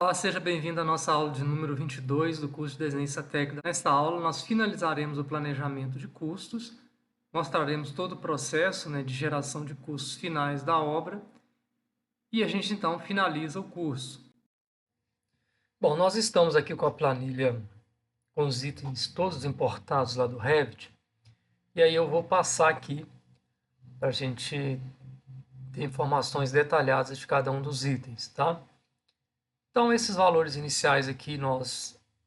Olá, seja bem-vindo à nossa aula de número 22 do curso de Desenho Técnica. Nesta aula, nós finalizaremos o planejamento de custos, mostraremos todo o processo, de geração de custos finais da obra e a gente então finaliza o curso. Bom, nós estamos aqui com a planilha com os itens todos importados lá do Revit e aí eu vou passar aqui para a gente ter informações detalhadas de cada um dos itens, tá? Então, esses valores iniciais aqui,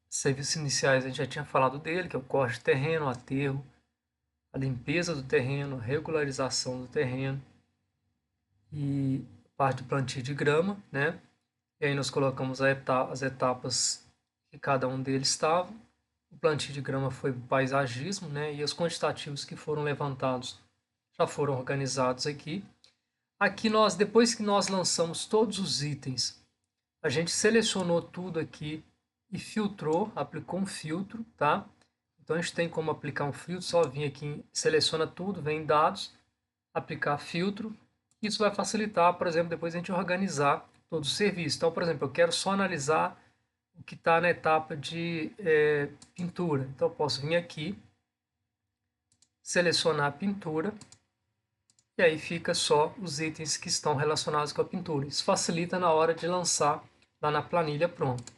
serviços iniciais, a gente já tinha falado dele, que é o corte de terreno, aterro, a limpeza do terreno, a regularização do terreno e parte de plantio de grama, né? E aí nós colocamos as etapas que cada um deles estava. O plantio de grama foi paisagismo, né? E os quantitativos que foram levantados já foram organizados aqui. Aqui depois que nós lançamos todos os itens, a gente selecionou tudo aqui e filtrou, aplicou um filtro, tá? Então a gente tem como aplicar um filtro, só vir aqui, seleciona tudo, vem em dados, aplicar filtro. Isso vai facilitar, por exemplo, depois a gente organizar todo o serviço. Então, por exemplo, eu quero só analisar o que está na etapa de pintura. Então eu posso vir aqui, selecionar a pintura, e aí fica só os itens que estão relacionados com a pintura. Isso facilita na hora de lançar lá na planilha pronta.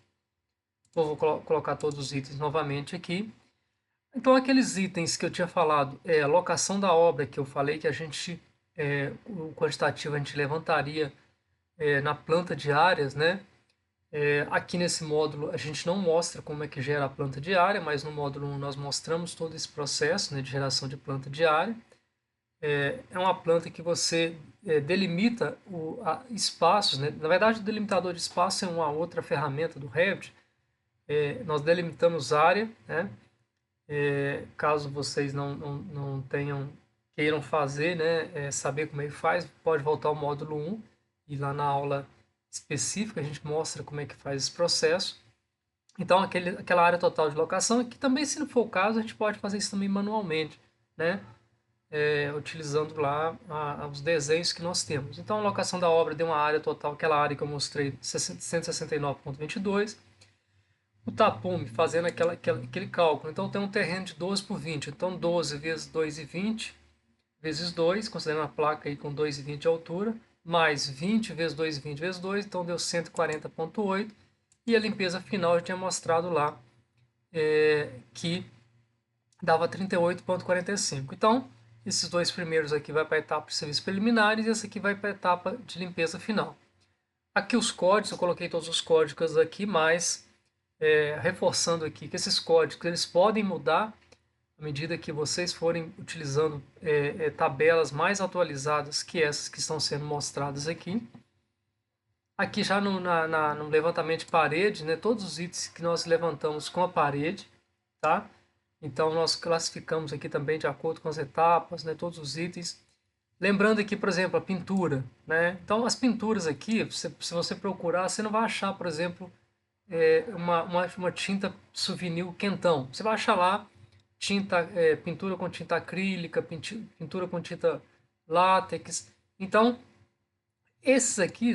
Vou colocar todos os itens novamente aqui. Então, aqueles itens que eu tinha falado, a locação da obra, que eu falei que o quantitativo a gente levantaria na planta de áreas, né? Aqui nesse módulo a gente não mostra como é que gera a planta de área, mas no módulo 1 nós mostramos todo esse processo, né, de geração de planta de área. É uma planta que você delimita espaços, né? Na verdade, o delimitador de espaço é uma outra ferramenta do Revit. Nós delimitamos área, né? Caso vocês não queiram fazer, né, saber como é que faz, pode voltar ao módulo 1 e lá na aula específica a gente mostra como é que faz esse processo. Então, aquela área total de locação, que também, se não for o caso, a gente pode fazer isso também manualmente, né? Utilizando lá os desenhos que nós temos. Então, a locação da obra deu uma área total, aquela área que eu mostrei, 169,22. O tapume, fazendo aquele cálculo. Então, tem um terreno de 12 por 20. Então, 12 vezes 2,20 vezes 2, considerando a placa aí com 2,20 de altura, mais 20 vezes 2,20 vezes 2, então deu 140,8. E a limpeza final eu tinha mostrado lá que dava 38,45. Então, esses dois primeiros aqui vai para a etapa de serviços preliminares e esse aqui vai para a etapa de limpeza final. Aqui os códigos, eu coloquei todos os códigos aqui, mas reforçando aqui que esses códigos eles podem mudar à medida que vocês forem utilizando tabelas mais atualizadas que essas que estão sendo mostradas aqui. Aqui já no levantamento de parede, né, todos os itens que nós levantamos com a parede, tá? Então nós classificamos aqui também de acordo com as etapas, né, todos os itens. Lembrando aqui, por exemplo, a pintura, né? Então as pinturas aqui, se você procurar, você não vai achar, por exemplo, uma tinta souvenir quentão. Você vai achar lá pintura com tinta acrílica, pintura com tinta látex. Então, esses aqui,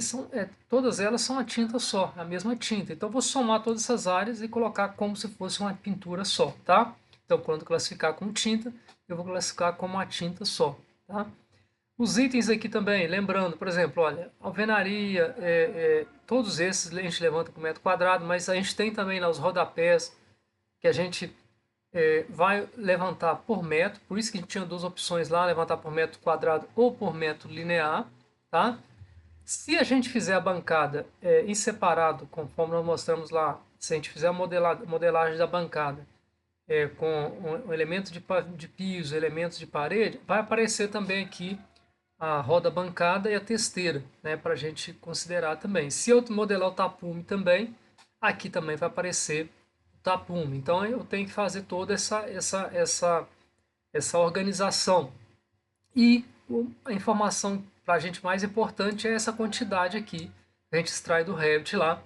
todas elas são a tinta só, a mesma tinta. Então, eu vou somar todas essas áreas e colocar como se fosse uma pintura só, tá? Então, quando classificar como tinta, eu vou classificar como uma tinta só, tá? Os itens aqui também, lembrando, por exemplo, olha, alvenaria, todos esses a gente levanta por metro quadrado, mas a gente tem também lá os rodapés, que a gente vai levantar por metro, por isso que a gente tinha duas opções lá, levantar por metro quadrado ou por metro linear, tá? Se a gente fizer a bancada em separado, conforme nós mostramos lá, se a gente fizer a modelagem da bancada com um elemento de piso, elementos de parede, vai aparecer também aqui a roda bancada e a testeira, né, para a gente considerar também. Se eu modelar o tapume também, aqui também vai aparecer o tapume. Então eu tenho que fazer toda essa organização. E a informação para a gente mais importante é essa quantidade aqui que a gente extrai do Revit lá.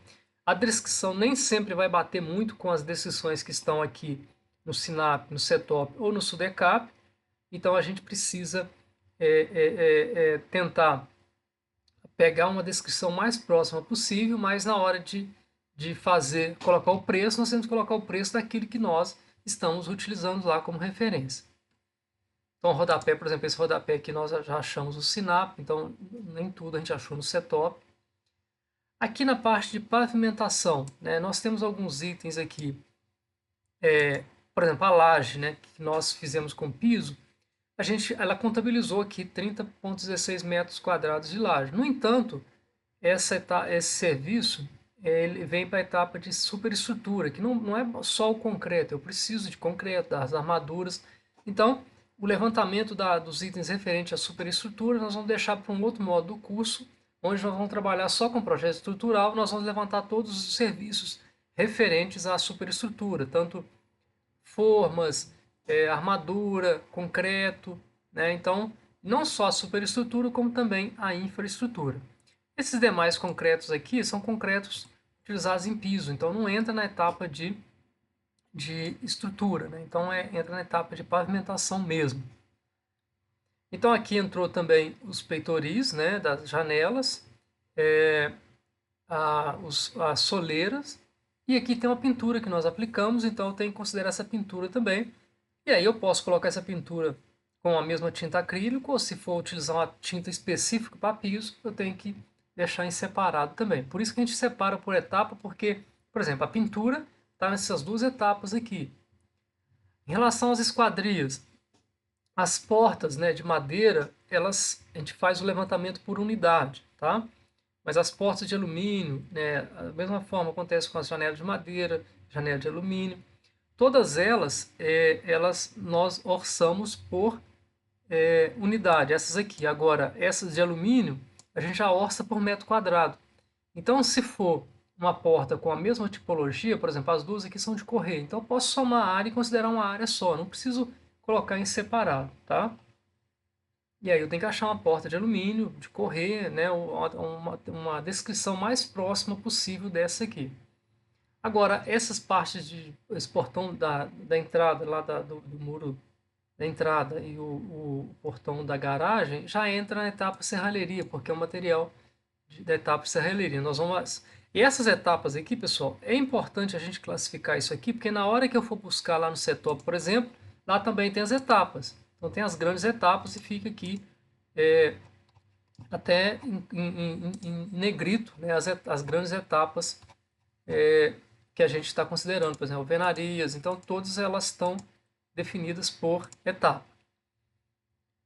A descrição nem sempre vai bater muito com as descrições que estão aqui no Sinap, no Setup ou no Sudecap. Então a gente precisa tentar pegar uma descrição mais próxima possível, mas na hora de colocar o preço, nós temos que colocar o preço daquilo que nós estamos utilizando lá como referência. Então, o rodapé, por exemplo, esse rodapé aqui nós já achamos o SINAP, então nem tudo a gente achou no CETOP. Aqui na parte de pavimentação, né, nós temos alguns itens aqui, por exemplo, a laje, né, que nós fizemos com piso, ela contabilizou aqui 30,16 metros quadrados de laje. No entanto, esse serviço ele vem para a etapa de superestrutura, que não é só o concreto, eu preciso de concreto, das armaduras. Então, o levantamento dos itens referentes à superestrutura, nós vamos deixar para um outro modo do curso, onde nós vamos trabalhar só com projeto estrutural, nós vamos levantar todos os serviços referentes à superestrutura, tanto formas, armadura, concreto, né? Então, não só a superestrutura, como também a infraestrutura. Esses demais concretos aqui são concretos utilizados em piso, então não entra na etapa de estrutura, né? Então entra na etapa de pavimentação mesmo. Então aqui entrou também os peitoris, né, das janelas, as soleiras, e aqui tem uma pintura que nós aplicamos, então eu tenho que considerar essa pintura também. E aí eu posso colocar essa pintura com a mesma tinta acrílica, ou se for utilizar uma tinta específica para piso, eu tenho que deixar em separado também. Por isso que a gente separa por etapa, porque, por exemplo, a pintura está nessas duas etapas aqui. Em relação às esquadrias, as portas, né, de madeira, a gente faz o levantamento por unidade, tá? Mas as portas de alumínio, né, da mesma forma acontece com as janelas de madeira, janela de alumínio. Todas elas, nós orçamos por unidade, essas aqui. Agora, essas de alumínio, a gente já orça por metro quadrado. Então, se for uma porta com a mesma tipologia, por exemplo, as duas aqui são de correr, então eu posso somar a área e considerar uma área só, não preciso colocar em separado, tá? E aí eu tenho que achar uma porta de alumínio, de correr, né, uma descrição mais próxima possível dessa aqui. Agora, essas partes esse portão da entrada lá do muro da entrada e o portão da garagem já entra na etapa serralheria, porque é um material da etapa serralheria. E essas etapas aqui, pessoal, é importante a gente classificar isso aqui, porque na hora que eu for buscar lá no setup, por exemplo, lá também tem as etapas. Então tem as grandes etapas e fica aqui até em negrito, né, as grandes etapas que a gente está considerando, por exemplo, alvenarias. Então todas elas estão definidas por etapa.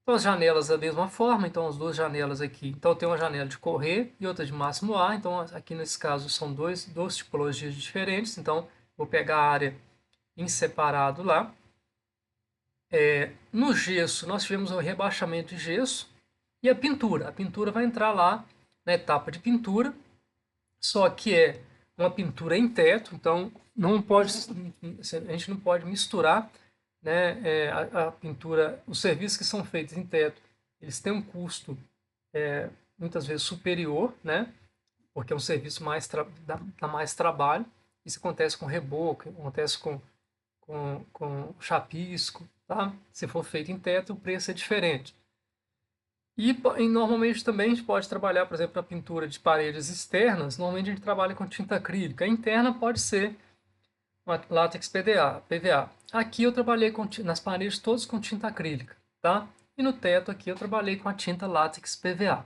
Então, as janelas da mesma forma, então as duas janelas aqui. Então tem uma janela de correr e outra de máximo ar. Então aqui nesse caso são duas tipologias diferentes. Então vou pegar a área em separado lá. No gesso nós tivemos o rebaixamento de gesso e a pintura. A pintura vai entrar lá na etapa de pintura, só que é uma pintura em teto. Então a gente não pode misturar, né, a pintura, os serviços que são feitos em teto, eles têm um custo muitas vezes superior, né, porque é um serviço dá mais trabalho. Isso acontece com reboco, acontece com chapisco, tá? Se for feito em teto, o preço é diferente. E normalmente também a gente pode trabalhar, por exemplo, na pintura de paredes externas, normalmente a gente trabalha com tinta acrílica. A interna pode ser látex PVA. Aqui eu trabalhei nas paredes todas com tinta acrílica, tá? E no teto aqui eu trabalhei com a tinta látex PVA.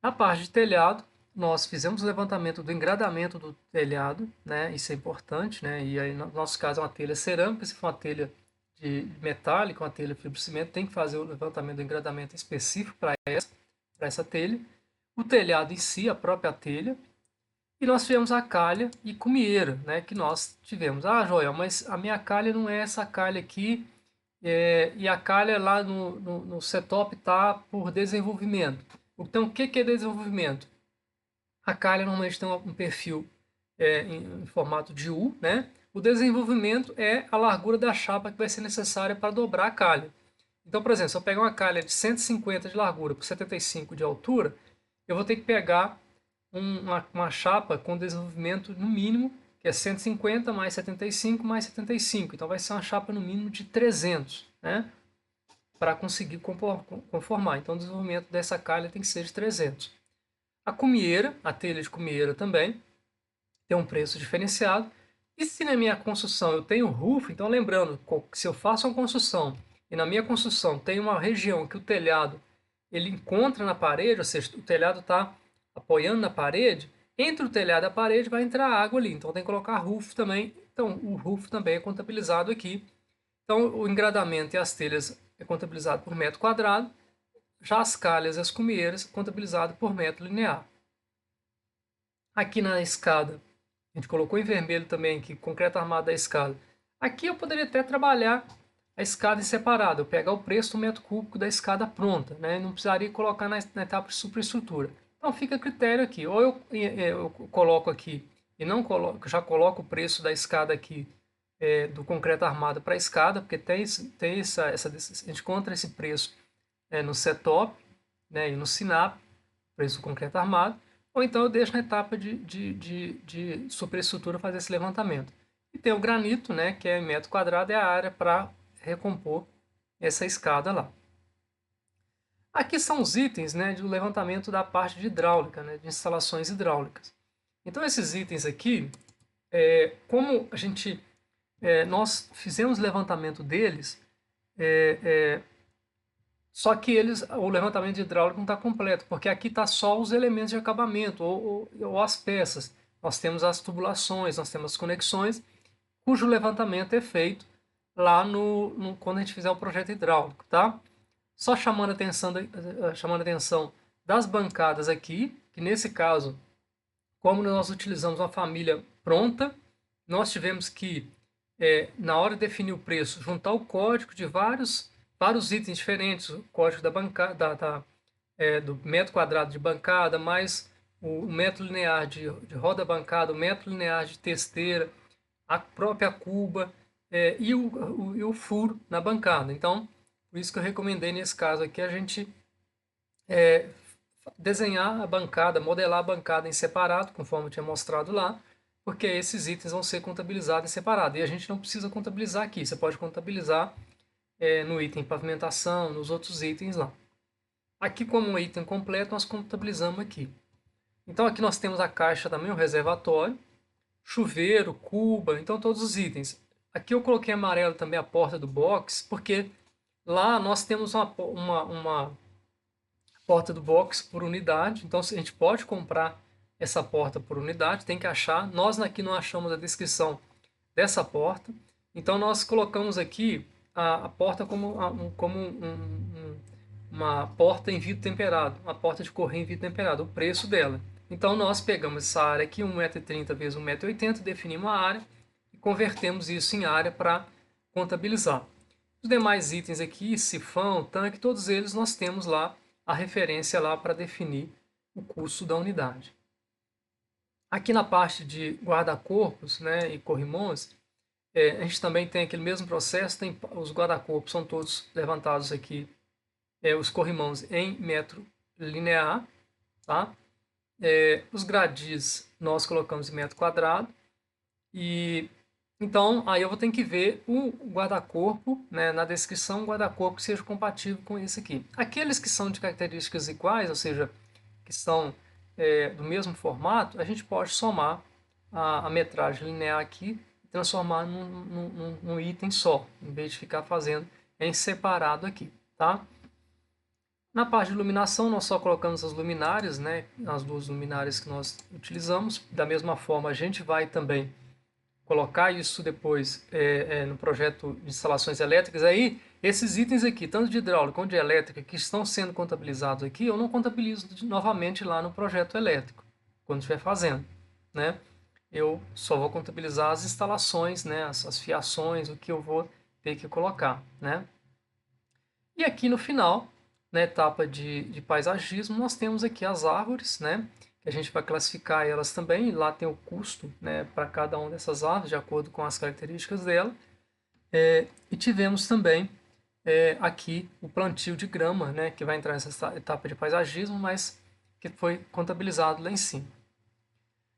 Na parte de telhado, nós fizemos o levantamento do engradamento do telhado, né? Isso é importante, né? E aí no nosso caso é uma telha cerâmica, se for uma telha de metálica, uma telha fibrocimento, tem que fazer o levantamento do engradamento específico para essa telha. O telhado em si, a própria telha. E nós tivemos a calha e cumieira, né, que nós tivemos. Ah, Joel, mas a minha calha não é essa calha aqui, e a calha lá no setup está por desenvolvimento. Então, o que é desenvolvimento? A calha normalmente tem um perfil em formato de U, né? O desenvolvimento é a largura da chapa que vai ser necessária para dobrar a calha. Então, por exemplo, se eu pegar uma calha de 150 de largura por 75 de altura, eu vou ter que pegar uma chapa com desenvolvimento no mínimo, que é 150 mais 75 mais 75. Então vai ser uma chapa no mínimo de 300, né? Para conseguir conformar. Então o desenvolvimento dessa calha tem que ser de 300. A cumieira, a telha de cumieira também, ter um preço diferenciado. E se na minha construção eu tenho roof, então lembrando, se eu faço uma construção e na minha construção tem uma região que o telhado ele encontra na parede, ou seja, o telhado está apoiando na parede, entre o telhado e a parede vai entrar água ali, então tem que colocar roof também. Então o roof também é contabilizado aqui. Então o engradamento e as telhas é contabilizado por metro quadrado, já as calhas e as cumieiras contabilizado por metro linear. Aqui na escada, a gente colocou em vermelho também aqui, concreto armado da escada. Aqui eu poderia até trabalhar a escada em separado, eu pegar o preço do metro cúbico da escada pronta, né? Não precisaria colocar na etapa de superestrutura. Então fica a critério aqui, ou eu coloco aqui e não coloco, já coloco o preço da escada aqui do concreto armado para a escada, porque tem a gente encontra esse preço no Setup, né, e no Sinap, preço do concreto armado, ou então eu deixo na etapa de superestrutura fazer esse levantamento. E tem o granito, né, que é metro quadrado, é a área para recompor essa escada lá. Aqui são os itens, né, do levantamento da parte de hidráulica, né, de instalações hidráulicas. Então esses itens aqui, como a gente, nós fizemos levantamento deles, só que o levantamento hidráulico não está completo, porque aqui está só os elementos de acabamento ou as peças. Nós temos as tubulações, nós temos as conexões, cujo levantamento é feito lá quando a gente fizer o projeto hidráulico, tá? Só chamando a atenção das bancadas aqui, que nesse caso, como nós utilizamos uma família pronta, nós tivemos que, na hora de definir o preço, juntar o código de vários itens diferentes, o código da bancada, do metro quadrado de bancada, mais o metro linear de roda bancada, o metro linear de testeira, a própria cuba e o furo na bancada. Então, por isso que eu recomendei nesse caso aqui a gente desenhar a bancada, modelar a bancada em separado, conforme eu tinha mostrado lá, porque esses itens vão ser contabilizados em separado. E a gente não precisa contabilizar aqui, você pode contabilizar no item pavimentação, nos outros itens lá. Aqui, como um item completo, nós contabilizamos aqui. Então, aqui nós temos a caixa também, o reservatório, chuveiro, cuba, então todos os itens. Aqui eu coloquei amarelo também a porta do box, porque lá nós temos uma porta do box por unidade, então a gente pode comprar essa porta por unidade, tem que achar. Nós aqui não achamos a descrição dessa porta, então nós colocamos aqui a porta como uma porta em vidro temperado, uma porta de correio em vidro temperado, o preço dela. Então nós pegamos essa área aqui, 1,30 m vezes 1,80 m, definimos a área e convertemos isso em área para contabilizar. Os demais itens aqui, sifão, tanque, todos eles nós temos lá a referência lá para definir o custo da unidade. Aqui na parte de guarda-corpos, né, e corrimões, a gente também tem aquele mesmo processo, os guarda-corpos são todos levantados aqui, os corrimãos em metro linear, tá? Os gradis nós colocamos em metro quadrado, e então aí eu vou ter que ver o guarda-corpo, né, na descrição, um guarda-corpo que seja compatível com esse aqui. Aqueles que são de características iguais, ou seja, que são do mesmo formato, a gente pode somar a metragem linear aqui e transformar num item só, em vez de ficar fazendo em separado aqui, tá? Na parte de iluminação, nós só colocamos as luminárias, né, as duas luminárias que nós utilizamos. Da mesma forma, a gente vai também colocar isso depois no projeto de instalações elétricas. Aí, esses itens aqui, tanto de hidráulica quanto de elétrica, que estão sendo contabilizados aqui, eu não contabilizo novamente lá no projeto elétrico, quando estiver fazendo, né? Eu só vou contabilizar as instalações, né, as fiações, o que eu vou ter que colocar, né? E aqui no final, na etapa de paisagismo, nós temos aqui as árvores, né? Que a gente vai classificar elas também, e lá tem o custo, né, para cada uma dessas árvores, de acordo com as características dela. E tivemos também aqui o plantio de grama, né, que vai entrar nessa etapa de paisagismo, mas que foi contabilizado lá em cima.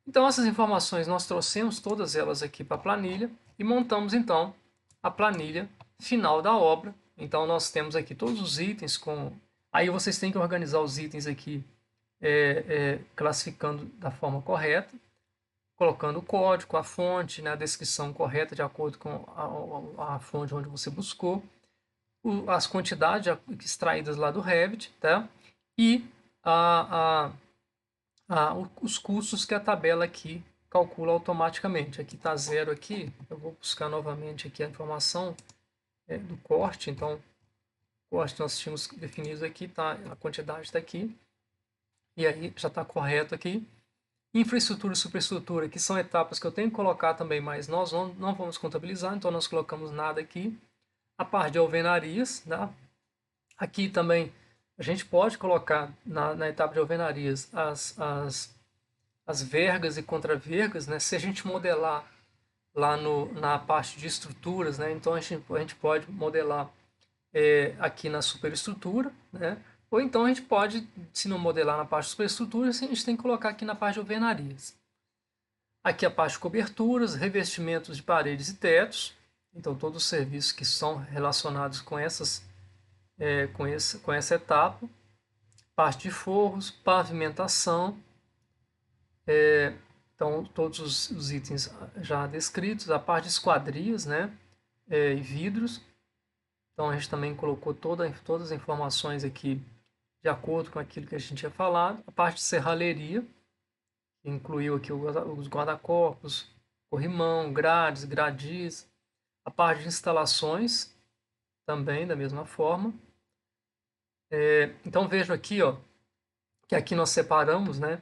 Então essas informações nós trouxemos todas elas aqui para a planilha e montamos então a planilha final da obra. Então nós temos aqui todos os itens com... Aí vocês têm que organizar os itens aqui classificando da forma correta. colocando o código, a fonte, né, a descrição correta de acordo com a fonte onde você buscou, as quantidades extraídas lá do Revit, tá? E os custos que a tabela aqui calcula automaticamente. Aqui está zero aqui, eu vou buscar novamente aqui a informação do corte, então o corte nós tínhamos definido aqui, tá? A quantidade está aqui, e aí já está correto aqui. Infraestrutura e superestrutura, que são etapas que eu tenho que colocar também, mas nós não vamos contabilizar, então nós colocamos nada aqui. A parte de alvenarias, tá? Aqui também a gente pode colocar na etapa de alvenarias as vergas e contravergas, né? Se a gente modelar lá na parte de estruturas, né? Então a gente pode modelar aqui na superestrutura, né? Ou então a gente pode, se não modelar na parte de superestrutura, a gente tem que colocar aqui na parte de alvenarias. Aqui a parte de coberturas, revestimentos de paredes e tetos, então todos os serviços que são relacionados com essa etapa. Parte de forros, pavimentação, então todos os itens já descritos, a parte de esquadrias, né, e vidros. Então a gente também colocou todas as informações aqui de acordo com aquilo que a gente tinha falado. A parte de serralheria, que incluiu aqui os guarda-corpos, corrimão, grades, gradis. A parte de instalações, também da mesma forma. Então vejo aqui, ó, que aqui nós separamos, né,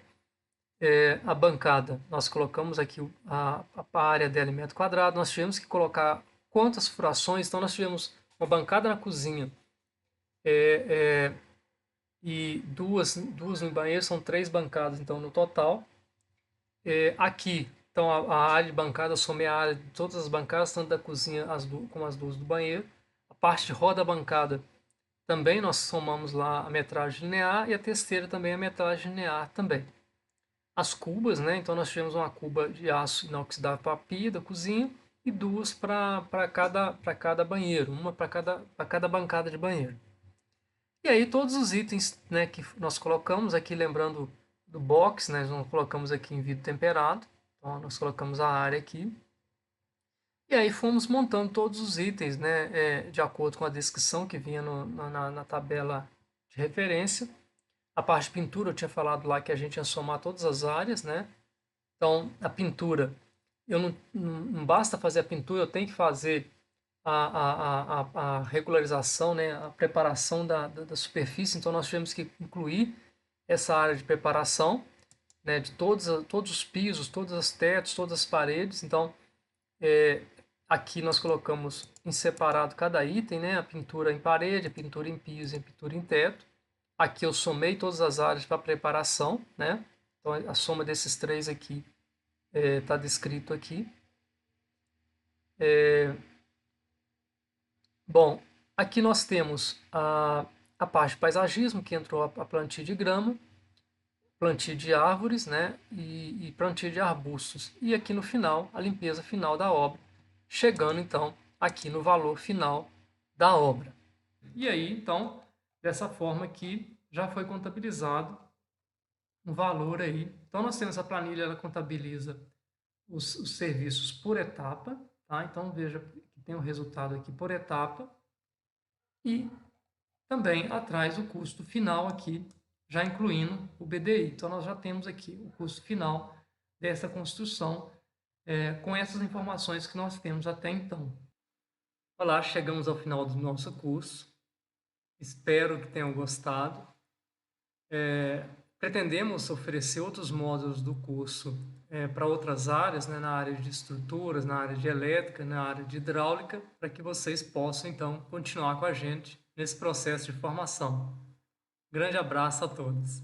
a bancada. Nós colocamos aqui a área dela em metro quadrado. Nós tivemos que colocar quantas furações. Então nós tivemos uma bancada na cozinha e duas no banheiro, são 3 bancadas então no total. Aqui, então a área de bancada, eu somei a área de todas as bancadas, tanto da cozinha como as 2 do banheiro. A parte de roda bancada também nós somamos lá a metragem linear e a testeira também a metragem linear também. As cubas, né? Então nós tivemos uma cuba de aço inoxidável para a pia da cozinha e 2 para cada banheiro, uma para cada bancada de banheiro. E aí todos os itens, né, que nós colocamos aqui, lembrando do box, né, nós colocamos aqui em vidro temperado, então nós colocamos a área aqui. E aí fomos montando todos os itens, né, de acordo com a descrição que vinha na tabela de referência. A parte de pintura, eu tinha falado lá que a gente ia somar todas as áreas, né? Então, a pintura, não basta fazer a pintura, eu tenho que fazer a regularização, né? A preparação da superfície. Então, nós tivemos que incluir essa área de preparação, né? De todos os pisos, todos os tetos, todas as paredes. Então, aqui nós colocamos em separado cada item, né? A pintura em parede, a pintura em piso e a pintura em teto. Aqui eu somei todas as áreas para preparação, né? Então a soma desses 3 aqui está descrito aqui. Bom, aqui nós temos a parte de paisagismo, que entrou a plantio de grama, plantio de árvores, né? E plantio de arbustos. E aqui no final, a limpeza final da obra, chegando então aqui no valor final da obra. E aí, então, dessa forma aqui, já foi contabilizado um valor aí. Então, nós temos a planilha, ela contabiliza os serviços por etapa, tá? Então, veja que tem o resultado aqui por etapa e também atrás o custo final aqui, já incluindo o BDI. Então, nós já temos aqui o custo final dessa construção com essas informações que nós temos até então. Olá, chegamos ao final do nosso curso. Espero que tenham gostado. Pretendemos oferecer outros módulos do curso para outras áreas, né, na área de estruturas, na área de elétrica, na área de hidráulica, para que vocês possam, então, continuar com a gente nesse processo de formação. Grande abraço a todos!